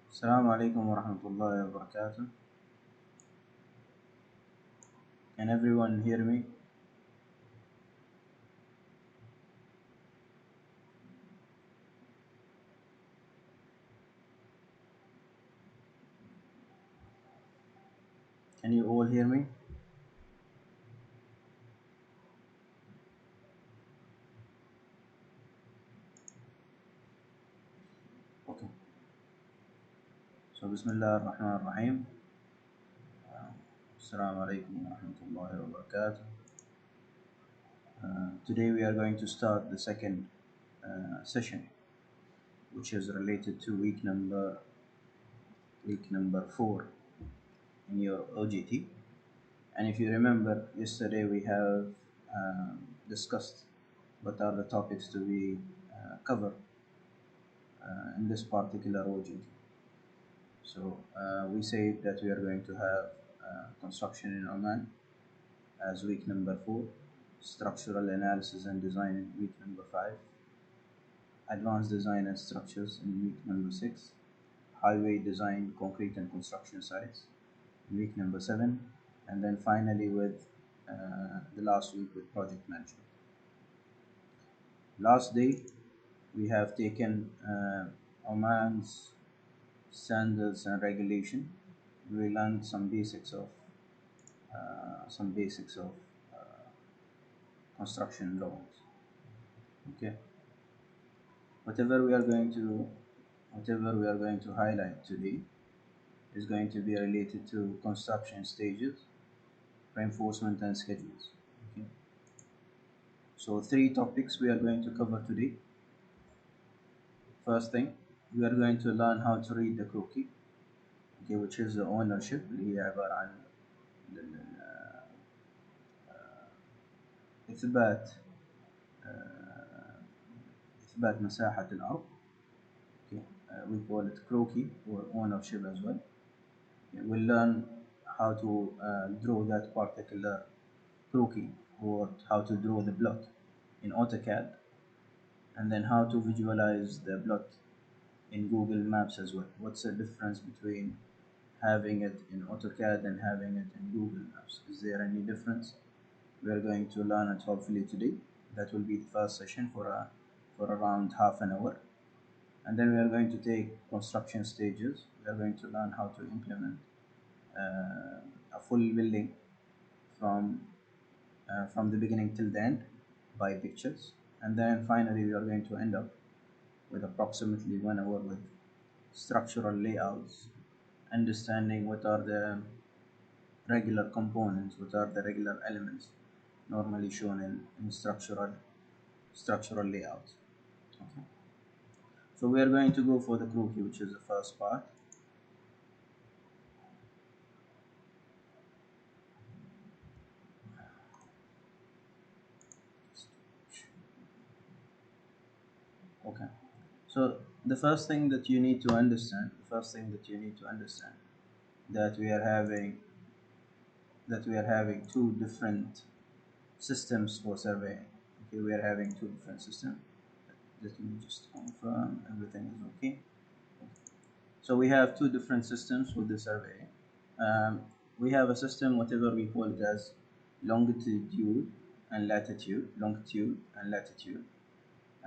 السلام عليكم ورحمة الله وبركاته. Can everyone hear me? Can you all hear me? Okay. So Bismillah ar-Rahman ar-Rahim. Assalamu alaikum wa rahmatullahi wa barakatuh. Today we are going to start the second session, which is related to week number 4 in your OGT. And if you remember, yesterday we have discussed what are the topics to be covered in this particular OGT. So we said that we are going to have construction in Oman as week number 4, structural analysis and design in week number 5, advanced design and structures in week number 6, highway design, concrete and construction sites in week number 7, and then finally with the last week with project management. Last day we have taken Oman's standards and regulation. We learned some basics of construction drawings. Okay. Whatever we are going to highlight today is going to be related to construction stages, reinforcement and schedules. Okay. So 3 topics we are going to cover today. First thing, we are going to learn how to read the Croquis, okay, which is the ownership اللي هي عبارة عن إثبات مساحة الأرض. Okay. We call it Croquis or ownership as well. Okay. We'll learn how to draw that particular Croquis or how to draw the plot in AutoCAD, and then how to visualize the plot in Google Maps as well. What's the difference between having it in AutoCAD and having it in Google Maps? Is there any difference? We are going to learn it hopefully today. That will be the first session for around half an hour. And then we are going to take construction stages. We are going to learn how to implement a full building from the beginning till the end by pictures. And then finally we are going to end up with approximately 1 hour with structural layouts, understanding what are the regular components, what are the regular elements normally shown in structural layouts. Okay. So we are going to go for the Krooki, which is the first part. Okay. So the first thing that you need to understand, that we are having 2 different systems for surveying. Okay, we are having 2 different systems. Let me just confirm everything is okay. So we have 2 different systems with the survey. We have a system, whatever we call it as longitude and latitude,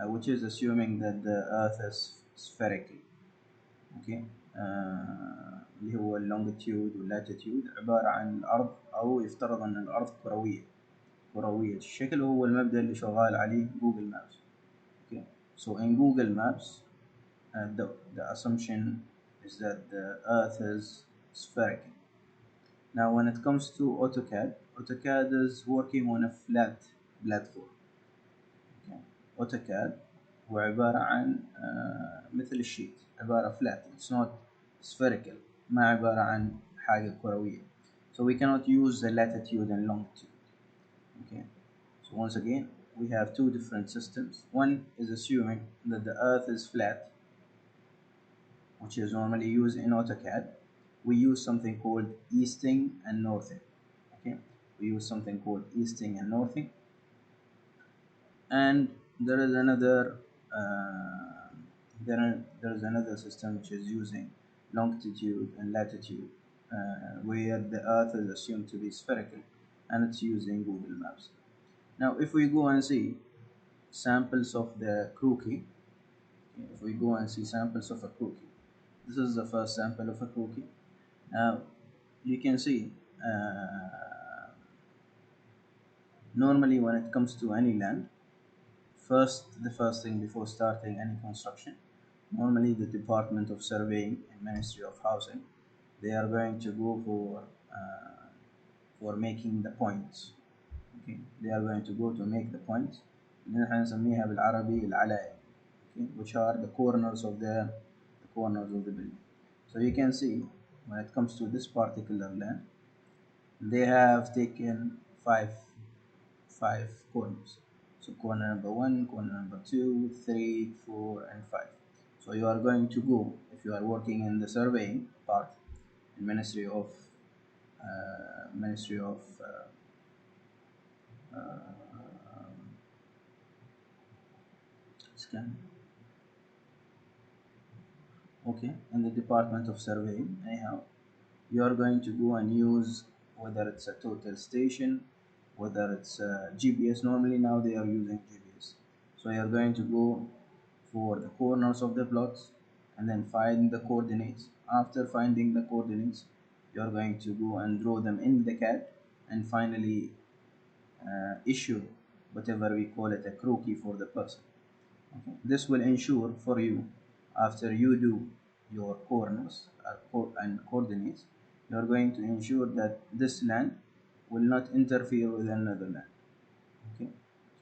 which is assuming that the Earth is spherical. Okay. اللي هو اللونجيتيود واللاتيتيود عبارة عن الأرض، أو يفترض أن الأرض كروية الشكل، وهو المبدأ اللي شغال عليه جوجل مابس. Okay. So in Google Maps, the assumption is that the Earth is spherical. Now when it comes to AutoCAD is working on a flat platform. Okay. AutoCAD هو عبارة عن مثل الشيت، عبارة flat, it's not spherical، ما عبارة عن حاجة كروية. So we cannot use the latitude and longitude. Okay. So once again, we have 2 different systems. One is assuming that the Earth is flat, which is normally used in AutoCAD. We use something called easting and northing. Okay, we use something called easting and northing. And there is another system which is using longitude and latitude, where the earth is assumed to be spherical, and it's using Google Maps. Now if we go and see samples of the Krooki, if we go and see samples of a Krooki, this is the first sample of a Krooki. Now you can see normally when it comes to any land, the first thing before starting any construction, normally the Department of Surveying and Ministry of Housing, they are going to go for making the points. Okay, they are going to go to make the points اللي نحن نسميها بالعربي العلائم, okay, which are the corners of the building. So you can see when it comes to this particular land, they have taken five corners. So corner number 1, corner number 2, 3, 4, and 5. So you are going to go, if you are working in the surveying part, in Ministry of scan. Okay, in the Department of Surveying, anyhow, you are going to go and use whether it's a total station, whether it's a GPS. Normally now they are using GPS. So you are going to go for the corners of the plots and then find the coordinates. After finding the coordinates, you are going to go and draw them in the CAD and finally issue whatever we call it a Croquis for the person. Okay. This will ensure for you, after you do your corners and coordinates, you are going to ensure that this land will not interfere with another land. Okay.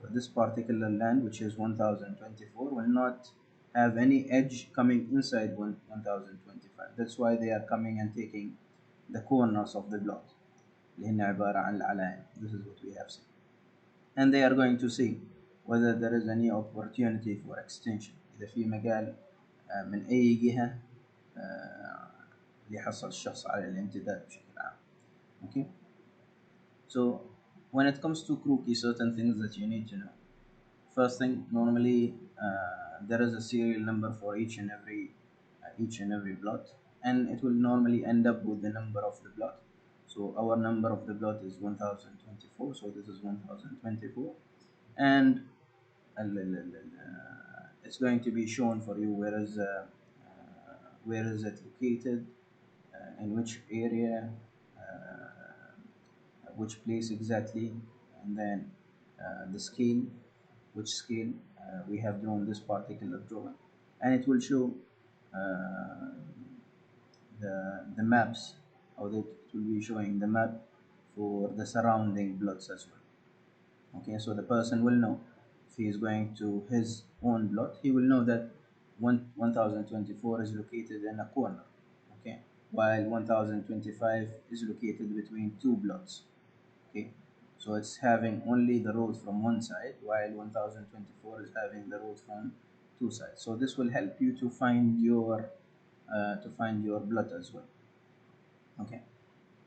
So this particular land, which is 1024, will not have any edge coming inside 1025. That's why they are coming and taking the corners of the block. This is what we have seen. And they are going to see whether there is any opportunity for extension, إذا في مجال من أي جهة يحصل الشخص على الامتداد بشكل عام. Okay. So when it comes to Krooki, certain things that you need to know. First thing, normally there is a serial number for each and every plot, and it will normally end up with the number of the plot. So our number of the plot is 1024, so this is 1024, and it's going to be shown for you where is it located, in which area, which place exactly, and then the scale, which scale we have drawn this particular drawing, and it will show the maps, or it will be showing the map for the surrounding plots as well. Okay, so the person will know if he is going to his own plot, he will know that 1024 is located in a corner, okay, while 1025 is located between two plots. Okay, so it's having only the road from one side, while 1024 is having the road from two sides. So this will help you to find your plot as well. Okay,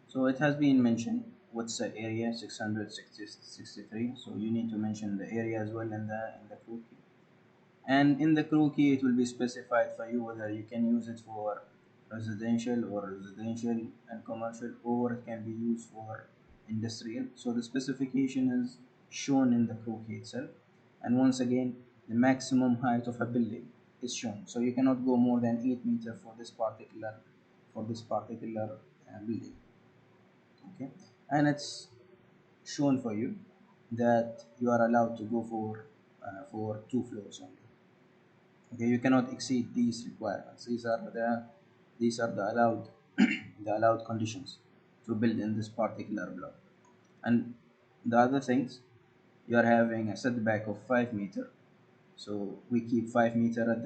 so it has been mentioned what's the area 663. So you need to mention the area as well in the Krooki. And in the Krooki, it will be specified for you whether you can use it for residential and commercial, or it can be used for industrial. So the specification is shown in the Krooki itself, and once again the maximum height of a building is shown. So you cannot go more than 8 meters for this particular building. Okay, and it's shown for you that you are allowed to go for 2 floors only. Okay, you cannot exceed these requirements. These are the allowed the allowed conditions to build in this particular block. And the other things, you are having a setback of 5 meter. So we keep 5 meter at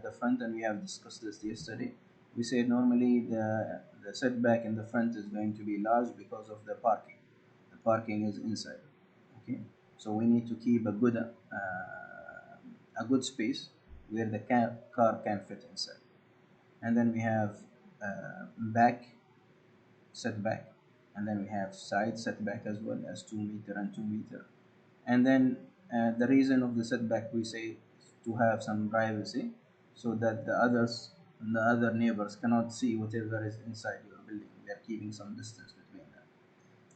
the front, and we have discussed this yesterday. We said normally the setback in the front is going to be large because of the parking. The parking is inside. Okay, so we need to keep a good space where the car can fit inside. And then we have back setback, and then we have side setback as well as 2 meter and 2 meter. And then the reason of the setback, we say, to have some privacy, so that the others and the other neighbors cannot see whatever is inside your building. They are keeping some distance between them.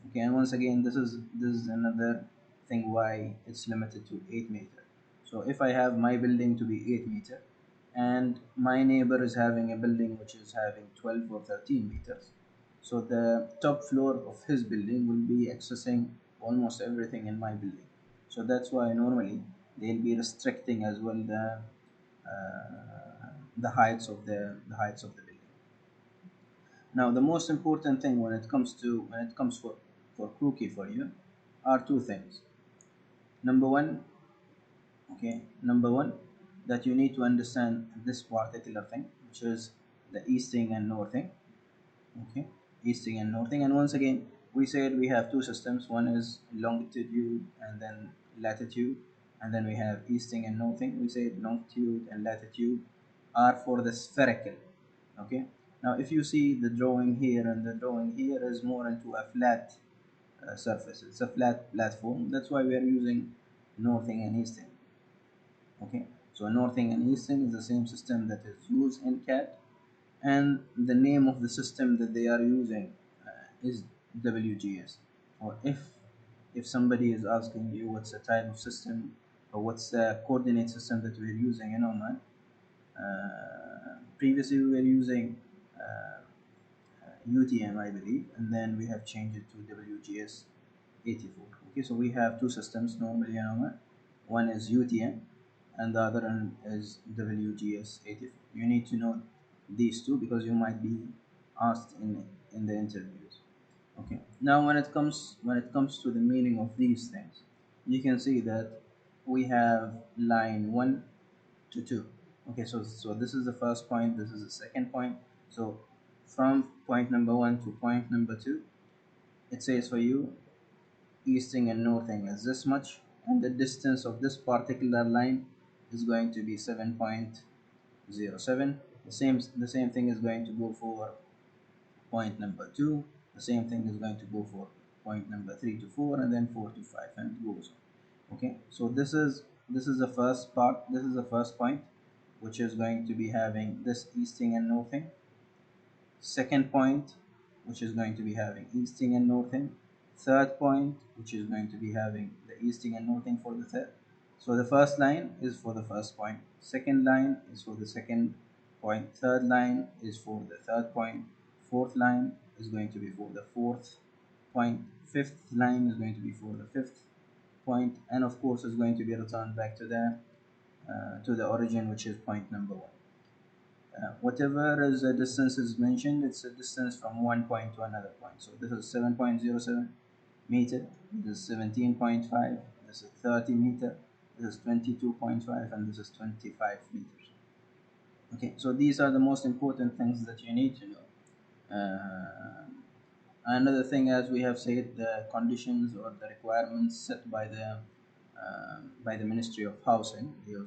Okay, and once again, this is another thing why it's limited to 8 meter. So if I have my building to be 8 meter, and my neighbor is having a building which is having 12 or 13 meters, so the top floor of his building will be accessing almost everything in my building. So that's why normally they'll be restricting as well the heights of the building. Now, the most important thing when it comes for Krooki for you are two things. Number one, okay, number one, that you need to understand this particular thing, which is the easting and northing. Okay, easting and northing. And once again, we said we have two systems. One is longitude and then latitude, and then we have easting and northing. We said longitude and latitude are for the spherical. Okay, now if you see the drawing here, and the drawing here is more into a flat surface. It's a flat platform. That's why we are using northing and easting. Okay, so northing and easting is the same system that is used in CAD, and the name of the system that they are using is WGS. Or if somebody is asking you what's the type of system or what's the coordinate system that we're using in Oman, previously we were using UTM, I believe, and then we have changed it to WGS 84. Okay, so we have two systems normally in Oman. One is UTM, and the other one is WGS 84. You need to know these two because you might be asked in the interviews. Okay. Now, when it comes to the meaning of these things, you can see that we have line 1 to 2. Okay, so this is the first point, this is the second point. So from point number 1 to point number 2, it says for you easting and northing is this much, and the distance of this particular line is going to be 7.07. The same thing is going to go for point number 2. The same thing is going to go for point number 3 to 4, and then 4 to 5, and it goes on. Okay, so this is the first part. This is the first point, which is going to be having this easting and northing. Second point, which is going to be having easting and northing. Third point, which is going to be having the easting and northing for the third. So the first line is for the first point, second line is for the second point, third line is for the third point, fourth line is going to be for the fourth point, fifth line is going to be for the fifth point, and of course is going to be returned back to the origin, which is point number 1. Whatever is the distance is mentioned, it's a distance from one point to another point. So this is 7.07 meter, this is 17.5, this is 30 meter, this is 22.5, and this is 25 meters. Okay, so these are the most important things that you need to know. Another thing, as we have said, the conditions or the requirements set by the Ministry of Housing, the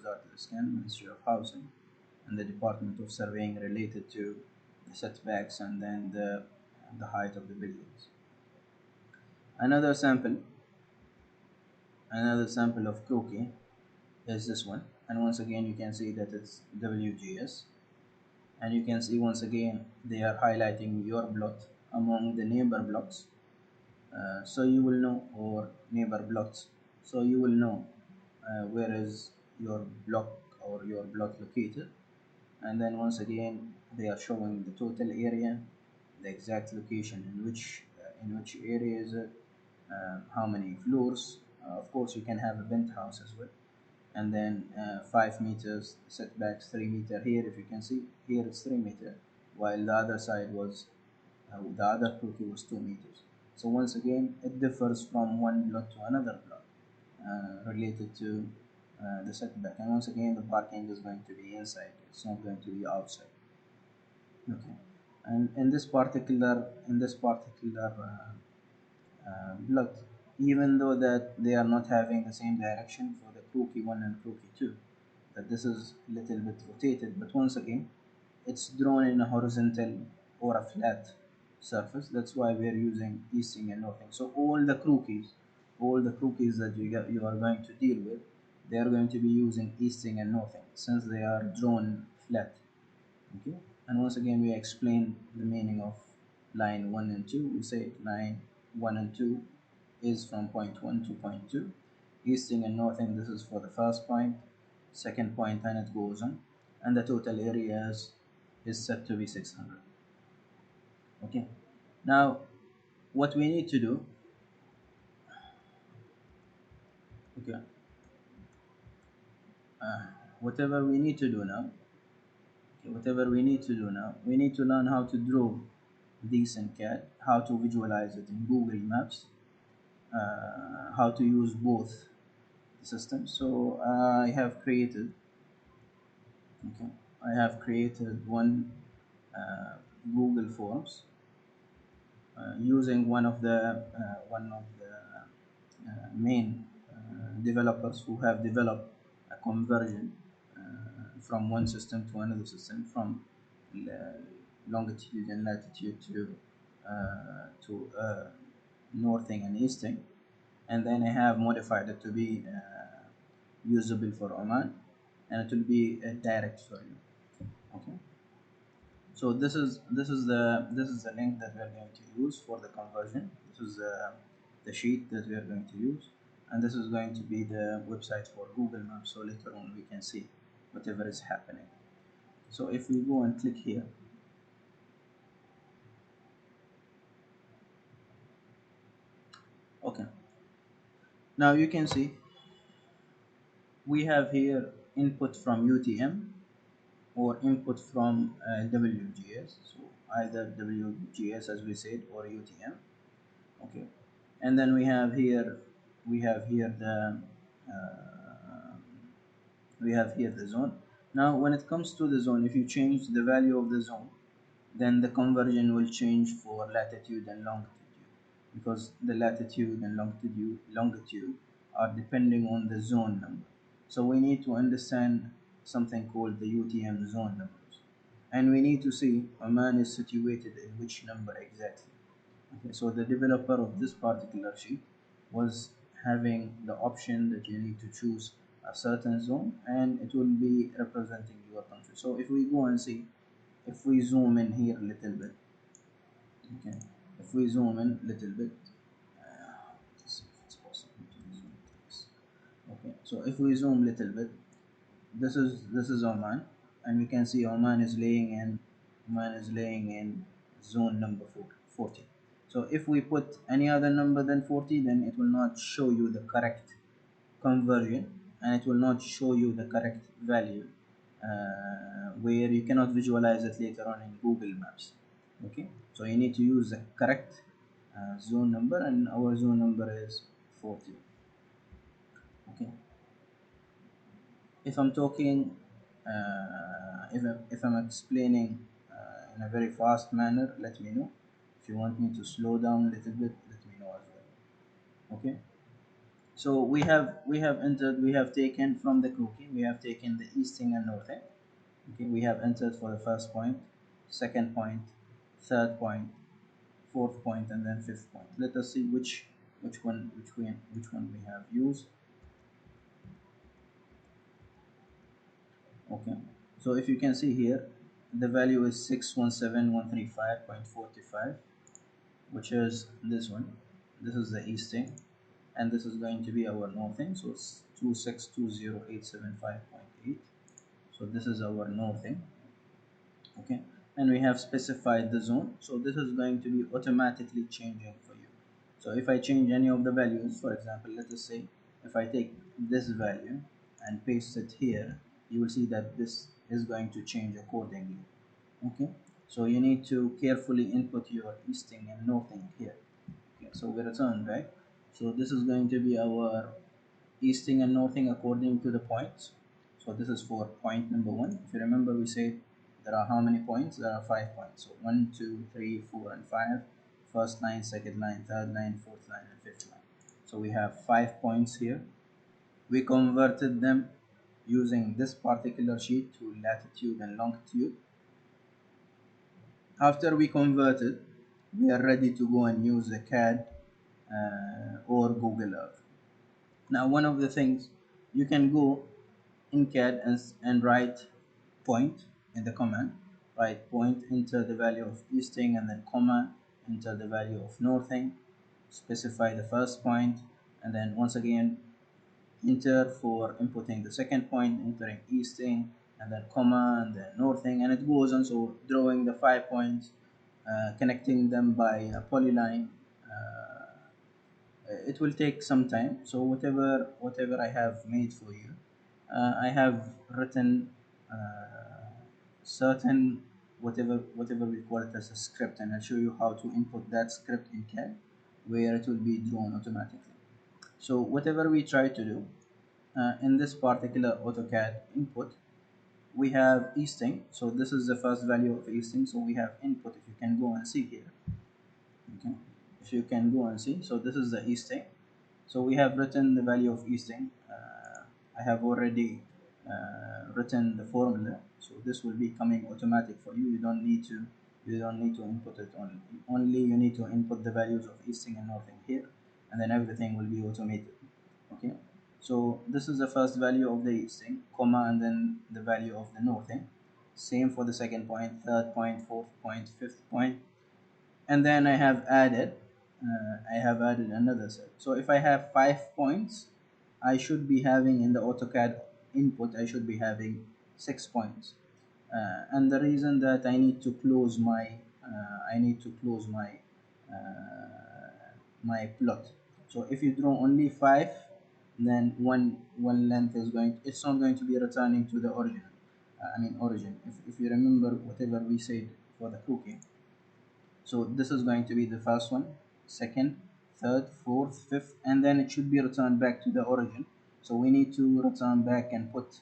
Ministry of Housing, and the Department of Surveying related to the setbacks and then the height of the buildings. Another sample of Krooki is this one, and once again you can see that it's WGS, and you can see once again they are highlighting your block among the neighbor blocks, so you will know, or neighbor blocks, so you will know where is your block or your block located. And then once again they are showing the total area, the exact location in which area is it, how many floors. Of course you can have a penthouse as well. And then 5 meters setbacks, 3 meter. Here if you can see, here it's 3 meter, while the other side was the other Croquis was 2 meters. So once again it differs from one block to another block related to the setback. And once again the parking is going to be inside, it's not going to be outside. Okay, and in this particular block, even though that they are not having the same direction for the Croquis 1 and Croquis 2, that this is a little bit rotated, but once again it's drawn in a horizontal or a flat surface. That's why we are using easting and northing. So all the Croquis that you are going to deal with, they are going to be using easting and northing since they are drawn flat. Okay, and once again we explain the meaning of line 1 and 2. We say line 1 and 2 is from point 1 to point 2, easting and northing. This is for the first point, second point, and it goes on, and the total areas is set to be 600. Okay, now what we need to do, okay, uh, whatever we need to do now, okay, whatever we need to do now, we need to learn how to draw these in CAD, how to visualize it in Google Maps, how to use both systems. So I have created, okay, I have created uh, Google Forms using one of the main developers who have developed a conversion from one system to another system, from longitude and latitude to northing and easting, and then I have modified it to be usable for Oman, and it will be direct for you. Okay, so this is the link that we are going to use for the conversion. This is the sheet that we are going to use, and this is going to be the website for Google Maps, so later on we can see whatever is happening. So if we go and click here, okay, now you can see we have here input from UTM or input from WGS, so either WGS as we said or UTM. Okay, and then we have here the uh, we have here the zone. Now when it comes to the zone, if you change the value of the zone, then the conversion will change for latitude and longitude, because the latitude and longitude are depending on the zone number. So we need to understand something called the UTM zone numbers, and we need to see Oman is situated in which number exactly. Okay, so the developer of this particular sheet was having the option that you need to choose a certain zone and it will be representing your country. So if we go and see, if we zoom in here a little bit, okay, if we zoom in a little bit, let's see if it's possible to zoom this. Okay, so if we zoom a little bit, this is Oman, and we can see Oman is laying in zone number 40. So if we put any other number than 40, then it will not show you the correct conversion, and it will not show you the correct value, where you cannot visualize it later on in Google Maps. Okay, so you need to use the correct zone number, and our zone number is 40. Okay, if I'm talking, if I'm explaining in a very fast manner, let me know. If you want me to slow down a little bit, let me know as well. Okay, so we have taken from the Krooki, we have taken the easting and northing. Okay, we have entered for the first point, second point, third point, fourth point, and then fifth point. Let us see which one we have used. Okay, so if you can see here, the value is 617135.45, which is this one. This is the easting, and this is going to be our northing, so it's 2620875.8. So this is our northing. Okay, and we have specified the zone, so this is going to be automatically changing for you. So if I change any of the values, for example, let us say if I take this value and paste it here, you will see that this is going to change accordingly. Okay, so you need to carefully input your easting and northing here. Okay, so we return back. So this is going to be our easting and northing according to the points. So this is for point number one. If you remember, we said there are how many points? There are 5 points. So 1, 2, 3, 4, and 5. First line, second line, third line, fourth line, and fifth line. So we have 5 points here. We converted them using this particular sheet to latitude and longitude. After we converted, we are ready to go and use the CAD or Google Earth. Now, one of the things, you can go in CAD and write point in the command, right point, enter the value of easting, and then comma, enter the value of northing, specify the first point, and then once again enter for inputting the second point, entering easting, and then comma, and then northing, and it goes on. So drawing the 5 points, connecting them by a polyline. It will take some time. So whatever I have made for you, I have written certain whatever we call it as a script, and I'll show you how to input that script in CAD, where it will be drawn automatically. So whatever we try to do in this particular AutoCAD input, we have easting. So this is the first value of easting. So we have input. If you can go and see here, okay, if you can go and see, so this is the easting. So we have written the value of easting. I have already written the formula, so this will be coming automatic for you. You don't need to input it only you need to input the values of easting and northing here, and then everything will be automated. Okay, so this is the first value of the easting, comma, and then the value of the northing. Same for the second point, third point, fourth point, fifth point, and then I have added another set. So if I have 5 points, I should be having in the AutoCAD input, I should be having 6 points. And the reason that I need to close my my plot. So if you draw only 5, then one length is it's not going to be returning to the origin. If you remember whatever we said for the Krooki, so this is going to be the first one, second, third, fourth, fifth, and then it should be returned back to the origin. So we need to return back and put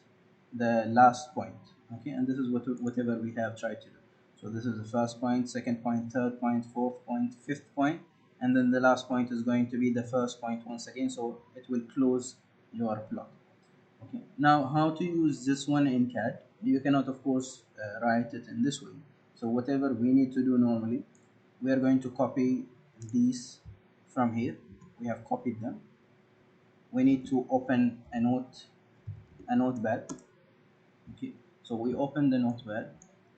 the last point. Okay, and this is whatever we have tried to do. So this is the first point, second point, third point, fourth point, fifth point, and then the last point is going to be the first point once again. So it will close your plot. Okay, now how to use this one in CAD? You cannot, of course, write it in this way. So whatever we need to do normally, we are going to copy these from here. We have copied them. We need to open a notepad. Okay, so we open the notepad,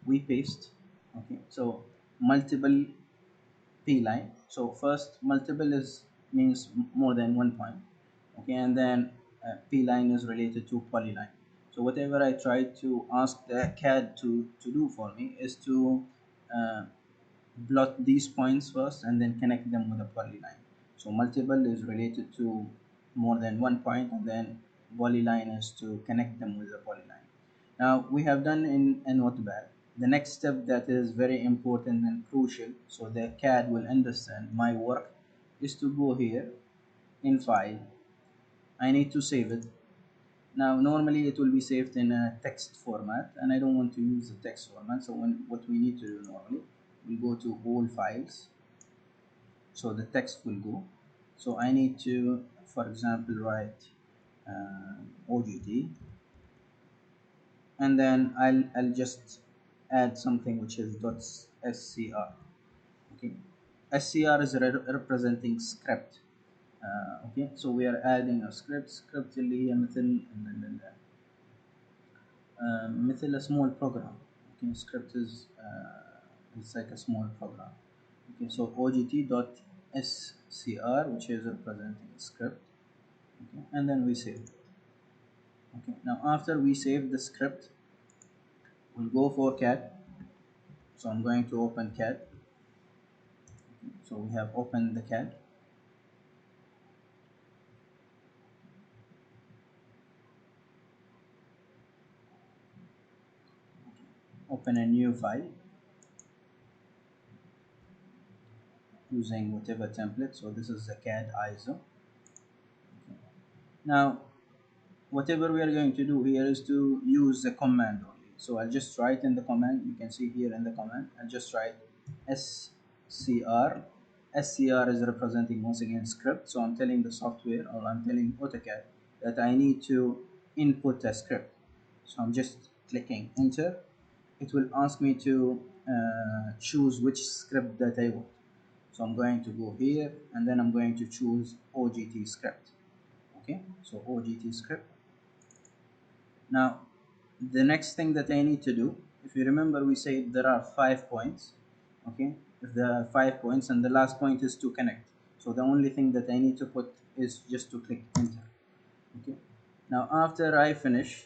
we paste. Okay, so multiple p line. So first, multiple is means more than 1 point. Okay, and then p line is related to polyline. So whatever I try to ask the CAD to do for me is to uh, plot these points first and then connect them with a polyline. So multiple is related to more than 1 point, and then polyline is to connect them with a polyline. Now we have done in a notepad. The next step that is very important and crucial, so the CAD will understand my work, is to go here in file. I need to save it. Now normally it will be saved in a text format, and I don't want to use the text format. So what we need to do normally, we go to all files, so the text will go. So I need to, for example, write OGT, and then I'll just add something which is .scr. Okay, scr is representing script. Okay, so we are adding a script اللي هي مثل a small program. Okay, script is it's like a small program. Okay, so ogt.scr, which is representing script. Okay, and then we save it. Okay, now after we save the script, we'll go for CAD. So I'm going to open CAD. Okay, so we have opened the CAD. Open a new file using whatever template. So this is the CAD ISO. Okay. Now whatever we are going to do here is to use the command only. So I'll just write in the command. You can see here in the command, I'll just write scr. scr is representing once again script. So I'm telling the software, or I'm telling AutoCAD, that I need to input a script. So I'm just clicking enter. It will ask me to choose which script that I want. So I'm going to go here, and then I'm going to choose OGT script. Okay, so OGT script. Now the next thing that I need to do if you remember, we said there are 5 points. Okay, if there are 5 points and the last point is to connect, so the only thing that I need to put is just to click enter. Okay, now after I finish,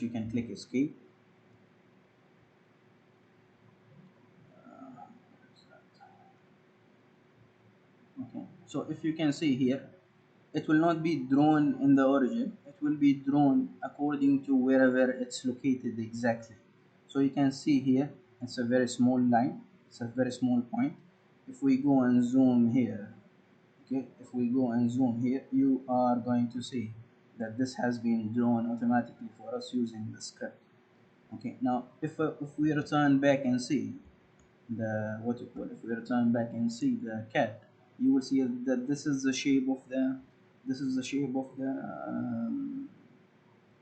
you can click escape. Okay, so if you can see here, it will not be drawn in the origin, it will be drawn according to wherever it's located exactly. So you can see here, it's a very small line, it's a very small point. If we go and zoom here, okay, if we go and zoom here, you are going to see that this has been drawn automatically for us using the script. Okay, now if we return back and see the what you call, if we return back and see the cat, you will see that this is the shape of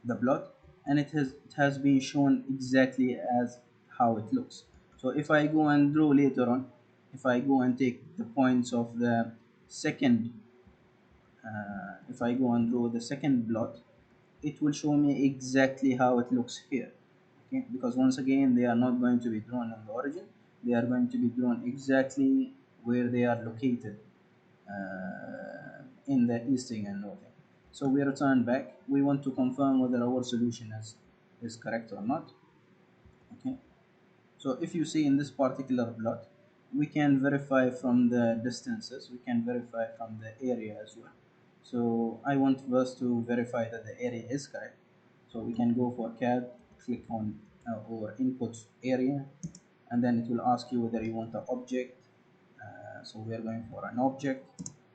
the plot, and it has been shown exactly as how it looks. So if I go and draw later on, if I go and take the points of the second if I go and draw the second plot, it will show me exactly how it looks here. Okay, because once again they are not going to be drawn in the origin, they are going to be drawn exactly where they are located in the easting and northing. So we return back, we want to confirm whether our solution is correct or not. Okay, so if you see in this particular plot, we can verify from the distances, we can verify from the area as well. So I want first to verify that the area is correct. So we can go for CAD, click on or input area, and then it will ask you whether you want the object. So we are going for an object.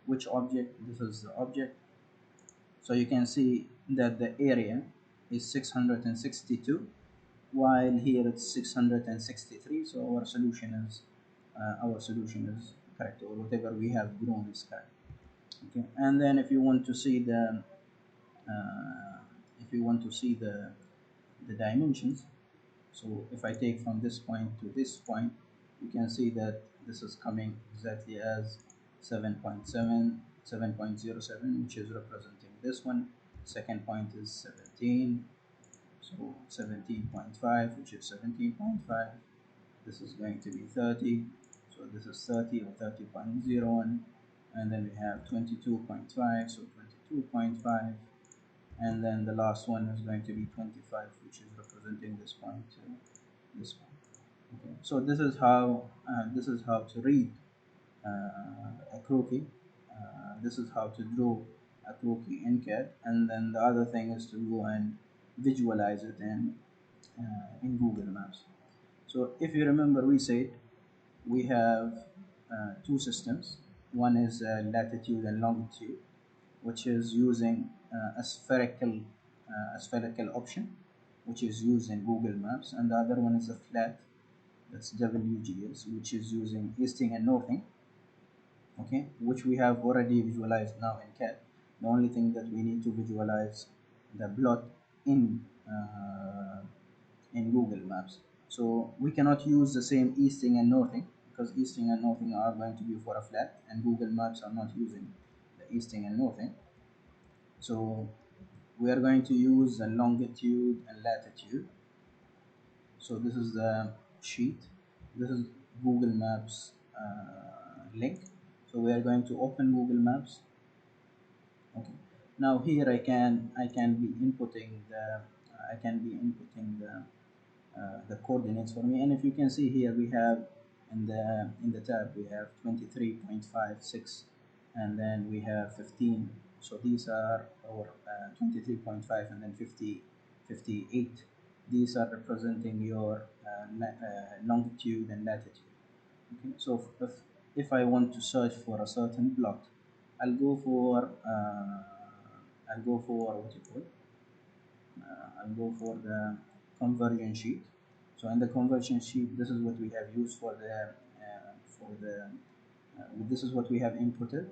Which object? This is the object. So you can see that the area is 662, while here it's 663. So our solution is correct, or whatever we have drawn is correct. Okay, and then if you want to see the dimensions, so if I take from this point to this point, you can see that this is coming exactly as 7.7, 7.07, which is representing this one. Second point is 17, so 17.5, which is 17.5. This is going to be 30, so this is 30 or 30.01, and then we have 22.5, so 22.5, and then the last one is going to be 25, which is representing this point to this one. Okay, so this is how to read a Croquis. This is how to draw a Croquis in CAD, and then the other thing is to go and visualize it in Google Maps. So if you remember, we said we have two systems. One is latitude and longitude, which is using a spherical option, which is used in Google Maps, and the other one is a flat, that's WGS, which is using easting and northing. Okay, which we have already visualized now in CAD. The only thing that we need to visualize the plot in uh, in Google Maps. So we cannot use the same easting and northing, because easting and northing are going to be for a flat, and Google Maps are not using the easting and northing. So we are going to use the longitude and latitude. So this is the sheet, this is Google Maps link. So we are going to open Google Maps. Okay, now here I can be inputting the coordinates for me, and if you can see here, we have in the tab we have 23.56, and then we have 15. So these are our 23.5, and then 50, 58. These are representing your longitude and latitude. Okay, so if I want to search for a certain plot, I'll go for what you call I'll go for the conversion sheet. So in the conversion sheet, this is what we have used this is what we have inputted.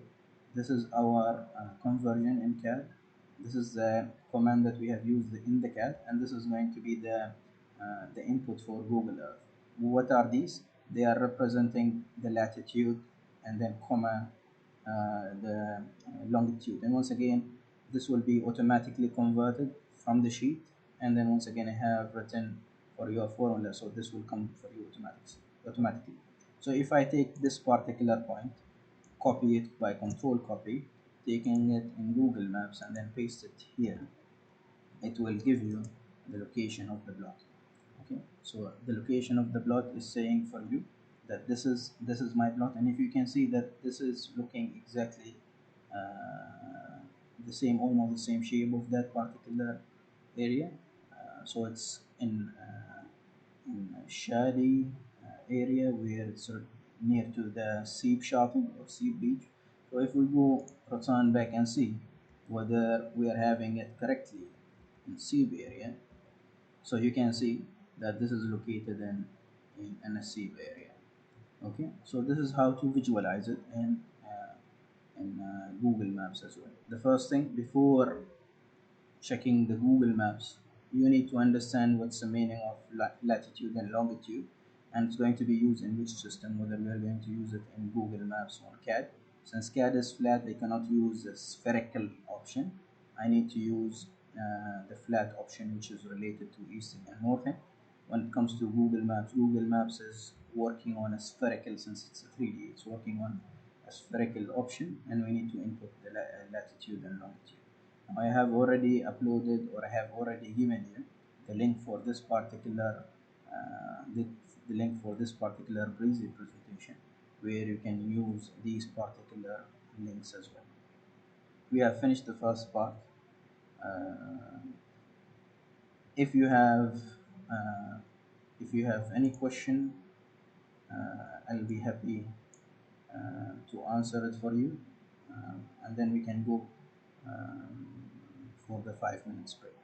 This is our conversion in CAD. This is the command that we have used in the CAD, and this is going to be the input for Google Earth. What are these? They are representing the latitude, and then comma the longitude. And once again, this will be automatically converted from the sheet, and then once again I have written for your formula, so this will come for you automatically. So if I take this particular point, copy it by control copy, taking it in Google Maps and then paste it here, it will give you the location of the plot. Okay, so the location of the plot is saying for you that this is my plot, and if you can see that this is looking exactly the same, almost the same shape of that particular area. So it's in a shady area where it's near to the sea shopping or sea beach. So if we go return back and see whether we are having it correctly in sea area, so you can see that this is located in a sea area. Okay, so this is how to visualize it in Google Maps as well. The first thing before checking the Google Maps, you need to understand what's the meaning of latitude and longitude, and it's going to be used in which system, whether we are going to use it in Google Maps or CAD. Since CAD is flat, they cannot use the spherical option. I need to use the flat option, which is related to eastern and northern. When it comes to Google Maps is working on a spherical, since it's a 3D, it's working on a spherical option, and we need to input the latitude and longitude. I have already uploaded, or I have already given you the link for this particular the link for this particular Breezy presentation, where you can use these particular links as well. We have finished the first part. Uh, if you have uh, if you have any question, I'll be happy to answer it for you, and then we can go for the 5 minutes break.